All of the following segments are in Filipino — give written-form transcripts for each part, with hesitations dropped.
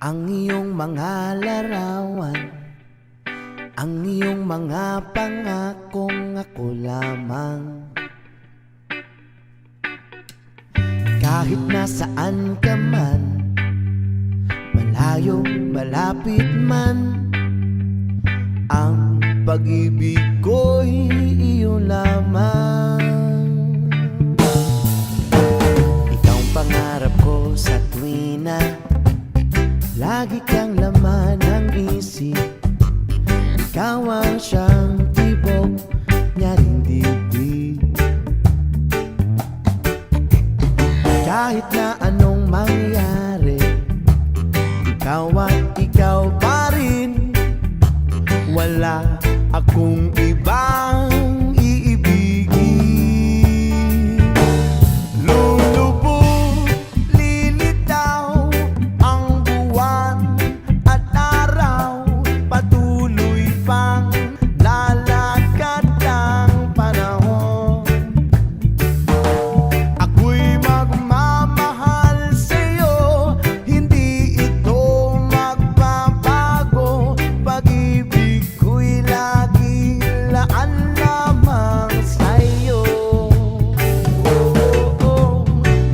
Ang iyong mga larawan, ang iyong mga pangakong ako lamang. Kahit nasaan ka man, malayo, malapit man, ang pag-ibig ko'y iyo lamang. Ikaw ang pangarap ko sa tuwina, lagi kang laman ng isip. Ikaw ang siyang tibok niya ring dibdib. Kahit na anong mangyari, ikaw at ikaw pa rin. Wala akong ibang iibigin. Lulubog, lilitaw ang buwan at araw, patuloy pang lalakad ang panahon. Ako'y magmamahal sa'yo, hindi ito magbabago. Pag-ibig ko'y lagi laan lamang sa'yo.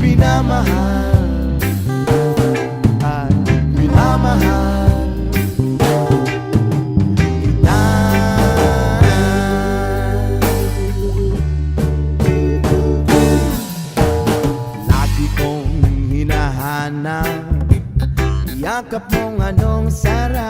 Minamahal at minamahal kita. Lagi kong hinahanap yakap mong anong sarap.